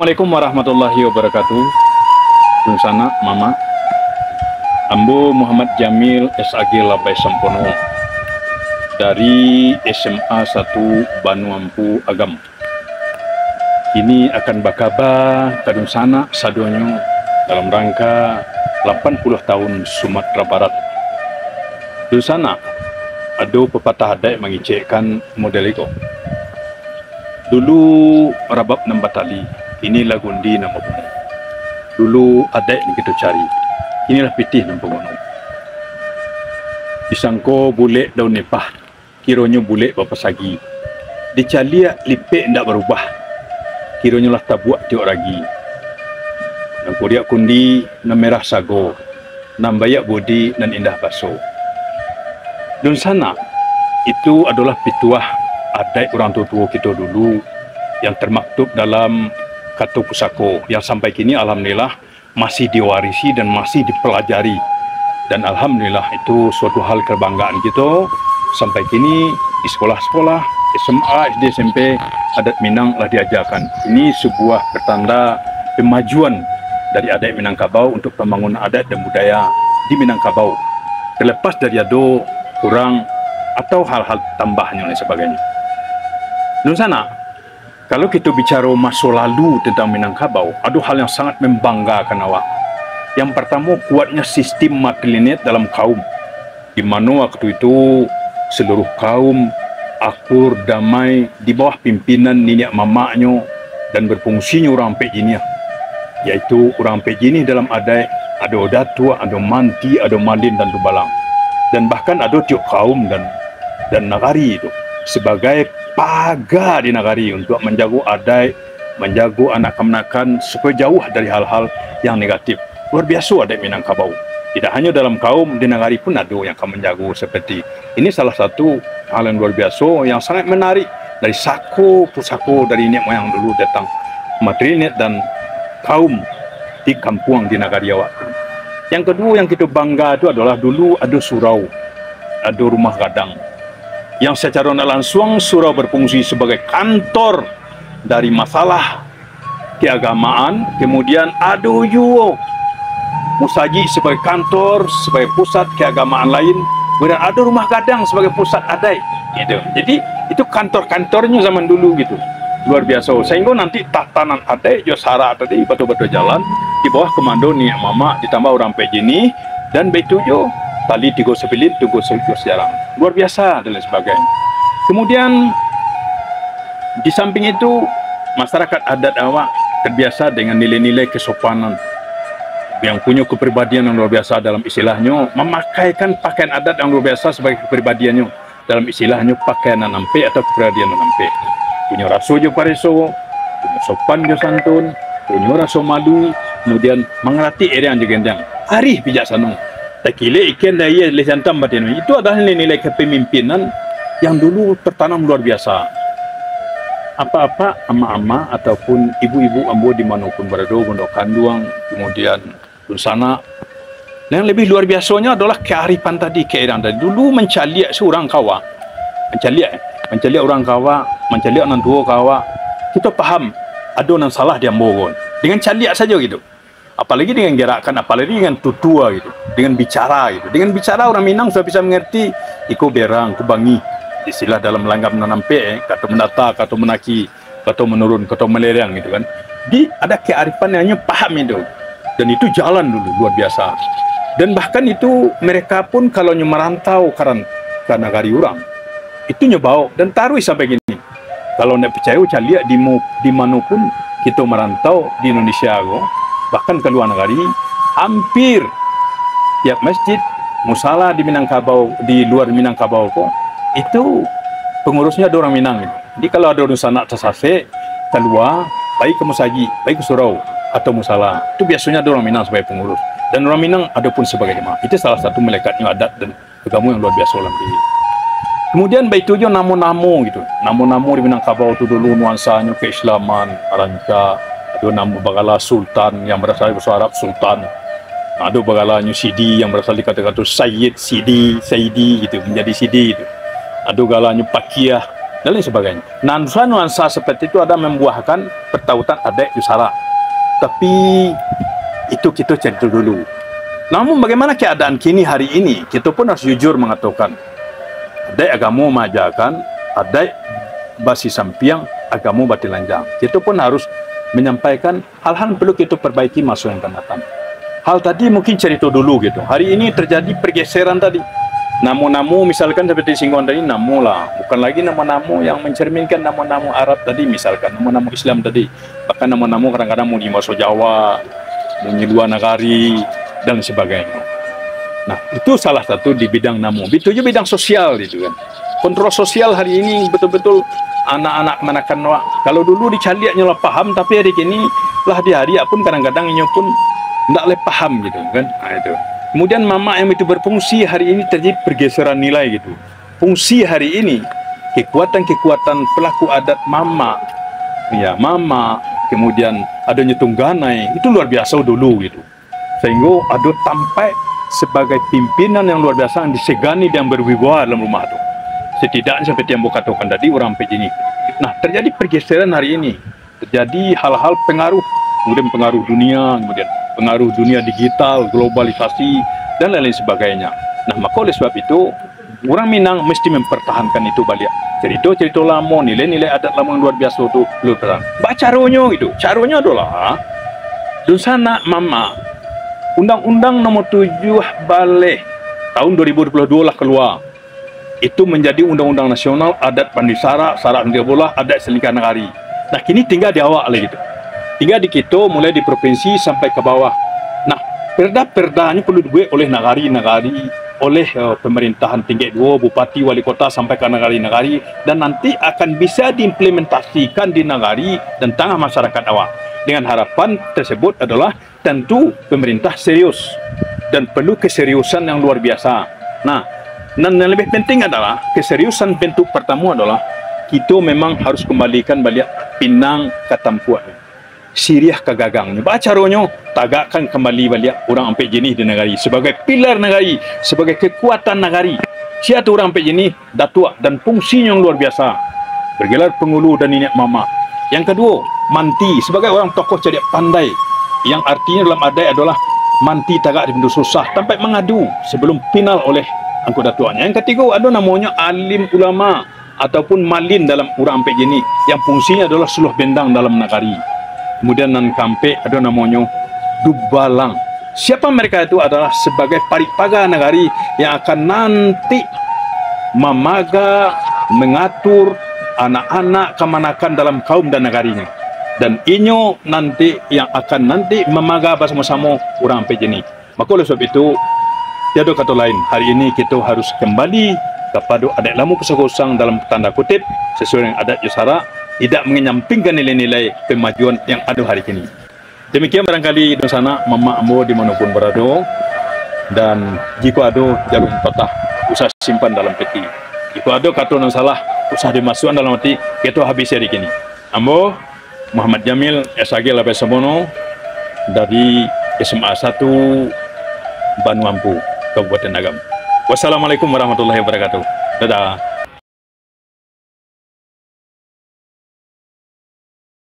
Assalamualaikum warahmatullahi wabarakatuh. Dun sana mama Ambo Muhammad Jamil SAG Labai Sampono dari SMA 1 Banuampu Agam. Ini akan bakaba kadun sana sadonyo dalam rangka 80 tahun Sumatera Barat. Dun sana ada pepatah adai mengicekkan model itu. Dulu rabab nambatali, ini lagundi nama bunga. Dulu adai ni kita cari, inilah pitih nama bunga. Disangko bule daun nepah, kironyo bule bapa sagi. Dicalia lipek ndak berubah, kironyo lah tabuak tiok ragi. Nang kuriak kundi, nam merah sago, nam bayak bodi dan indah baso. Dan sana, itu adalah pituah adai orang tua kita dulu yang termaktub dalam Kata Pusako yang sampai kini alhamdulillah masih diwarisi dan masih dipelajari, dan alhamdulillah itu suatu hal kebanggaan kita. Sampai kini di sekolah-sekolah SMA, SD, SMP adat Minang telah diajarkan. Ini sebuah pertanda kemajuan dari adat Minangkabau untuk pembangunan adat dan budaya di Minangkabau, terlepas dari ada kurang atau hal-hal tambahnya dan sebagainya. Di sana, kalau kita bicara masa lalu tentang Minangkabau, ada hal yang sangat membanggakan awak. Yang pertama, kuatnya sistem matrilineal dalam kaum, di mana waktu itu seluruh kaum akur, damai, di bawah pimpinan nenek mamaknya dan berfungsinya orang Pejini, yaitu orang Pejini dalam adat ada datua, ada manti, ada malin dan dubalang, dan bahkan ada tiok kaum dan nagari itu sebagai pagar di nagari untuk menjaga adat, menjaga anak kemenakan supaya jauh dari hal-hal yang negatif. Luar biasa adat Minangkabau. Tidak hanya dalam kaum, di nagari pun ada yang akan menjaga seperti ini. Salah satu hal yang luar biasa yang sangat menarik dari sako pusako dari nenek moyang dulu datang matrinet dan kaum di kampung di nagari awak. Yang kedua yang kita bangga itu adalah dulu ada surau, ada rumah gadang, yang secara langsung surau berfungsi sebagai kantor dari masalah keagamaan. Kemudian ada juga musaji sebagai kantor, sebagai pusat keagamaan lain. Kemudian ada rumah gadang sebagai pusat adai gitu. Jadi itu kantor-kantornya zaman dulu gitu. Luar biasa. Sehingga nanti tatanan adai jo sara tadi batu-batu jalan di bawah komando niat mama ditambah orang Pejini dan betujo tali 39 sejarah. Luar biasa dan lain sebagainya. Kemudian di samping itu masyarakat adat awak terbiasa dengan nilai-nilai kesopanan, yang punya kepribadian yang luar biasa. Dalam istilahnya memakaikan pakaian adat yang luar biasa sebagai kepribadiannya. Dalam istilahnya pakaian nampe atau kepribadian nampe. Punya rasa jo pareso, punya sopan jo santun, punya rasa malu, kemudian mengerti area yang gendang. Arih bijaksana. Tak kira ikan daya lesantam batin. Itu adalah nilai-nilai kepemimpinan yang dulu tertanam luar biasa. Apa-apa ama-ama ataupun ibu-ibu ambo dimanapun berada, gondok kanduang, kemudian sana. Yang lebih luar biasanya adalah kearifan tadi, keedan tadi. Dulu mencaliak seorang kawa, mencaliak orang kawa, mencaliak orang tua kawa. Kita paham ada yang salah dia ambo dengan caliak saja gitu. Apalagi dengan gerakan, apalagi dengan tutua gitu, dengan bicara gitu. Dengan bicara orang Minang sudah bisa mengerti iko berang, kubangi. Istilah dalam langgam nanampe, kata mendata, kata menaki, kata menurun, kata melerang gitu kan. Di ada kearifan yang hanya paham itu. Dan itu jalan dulu luar biasa. Dan bahkan itu mereka pun kalau merantau ke negari orang, itu nyebau dan taruh sampai gini. Kalau nak percaya caliak di manapun kita merantau di Indonesia bahkan ke luar negeri, hampir tiap masjid musala di Minangkabau, di luar Minangkabau itu pengurusnya ada orang Minang. Jadi kalau ada orang sana tersase keluar, baik ke musaji, baik ke surau atau musala, itu biasanya ada orang Minang sebagai pengurus, dan orang Minang ada pun sebagai jemaah. Itu salah satu melekatnya adat dan agama yang luar biasa dalam diri. Kemudian baik itu namo-namo gitu. Namo-namo di Minangkabau itu dulu nuansanya keislaman, ranca. Ada nama bagala sultan yang berasal dari bahasa Arab sultan. Ada bagalanya sidi yang berasal dari kata-kata sayyid, sidi, sayyidi gitu, menjadi sidi gitu. Ada galanya pakiyah dan lain sebagainya. Nuansa-nuansa seperti itu ada membuahkan pertautan adat Yusara. Tapi itu kita cerita dulu. Namun bagaimana keadaan kini hari ini, kita pun harus jujur mengatakan adat agama mengajarkan adat basi sampiang agama batilanjang. Kita pun harus menyampaikan hal-hal perlu kita perbaiki masa yang akan datang. Hal tadi mungkin cerita dulu gitu. Hari ini terjadi pergeseran tadi. Namo-namo misalkan seperti singgungan tadi, namo lah. Bukan lagi namo-namo yang mencerminkan namo-namo Arab tadi misalkan. Namo-namo Islam tadi. Bahkan namo-namo kadang-kadang mau di Maso Jawa, mau di luar negari, dan sebagainya. Nah, itu salah satu di bidang namo. Itu juga bidang sosial itu kan. Kontrol sosial hari ini betul-betul anak-anak menakan. Kalau dulu dicaliak nyolah paham, tapi hari ini lah di hari pun kadang-kadang nyolah pun tidak boleh paham gitu kan. Nah, itu. Kemudian mama yang itu berfungsi hari ini terjadi pergeseran nilai gitu. Fungsi hari ini kekuatan-kekuatan pelaku adat mama, ya mama, kemudian adanya tungganai itu luar biasa dulu gitu. Sehingga ada sampai sebagai pimpinan yang luar biasa yang disegani dan berwibawa dalam rumah itu. Setidaknya seperti yang Bapak katakan tadi orang Pejini. Nah terjadi pergeseran hari ini, terjadi hal-hal pengaruh, kemudian pengaruh dunia, kemudian pengaruh dunia digital, globalisasi, dan lain-lain sebagainya. Nah, maka oleh sebab itu, orang Minang mesti mempertahankan itu balik. Cerita-cerita lama, nilai-nilai adat lama yang luar biasa itu, luar biasa. Baca caranya itu. Caranya adalah, di sana mama, Undang-Undang Nomor 7 Balik tahun 2022 lah keluar. Itu menjadi Undang-Undang Nasional Adat Pandisara, Syarat Bola, Adat Selingkah Negari. Nah, kini tinggal di awal lagi gitu. Tinggal di kita mulai di provinsi sampai ke bawah. Nah, perda-perdanya perlu dibuat oleh nagari-nagari, oleh pemerintahan tingkat 2, bupati, wali kota sampai ke nagari-nagari, dan nanti akan bisa diimplementasikan di nagari dan tengah masyarakat awam. Dengan harapan tersebut adalah tentu pemerintah serius dan perlu keseriusan yang luar biasa. Nah, dan yang lebih penting adalah keseriusan bentuk pertama adalah kita memang harus kembalikan balik Pinang ke tempuan. Siriah kegagangnya. Baca caranya tagakkan kembali balik orang Ampek Jenih di negari sebagai pilar negari, sebagai kekuatan negari. Siapa orang Ampek Jenih datua dan fungsinya yang luar biasa. Bergelar pengulu dan nenek mama. Yang kedua, manti sebagai orang tokoh cerdik pandai. Yang artinya dalam adat adalah manti tagak di bentuk susah sampai mengadu sebelum final oleh angkut datuanya. Yang ketiga ada namanya alim ulama ataupun malin dalam orang Ampek Jenih yang fungsinya adalah suluh bendang dalam negari. Kemudian nan kampe ada namanya Dubalang. Siapa mereka itu adalah sebagai paripaga negari yang akan nanti memaga, mengatur anak-anak kemanakan dalam kaum dan negarinya. Dan inyo nanti yang akan nanti memaga bersama-sama orang Pejeni. Maka oleh sebab itu, tiada kata lain, hari ini kita harus kembali kepada adat lama pesakosang dalam tanda kutip sesuai dengan adat Yusara, tidak menyampingkan nilai-nilai kemajuan yang ada hari ini. Demikian barangkali di sana mama ambo dimanapun berada, dan jika ada jarum patah usah simpan dalam peti. Jika ada kata yang salah usah dimasukkan dalam hati, kita habis hari ini. Ambo Muhammad Jamil SAG Labes Sabono dari SMA 1 Banu Ampu Kabupaten Agam. Wassalamualaikum warahmatullahi wabarakatuh. Dadah.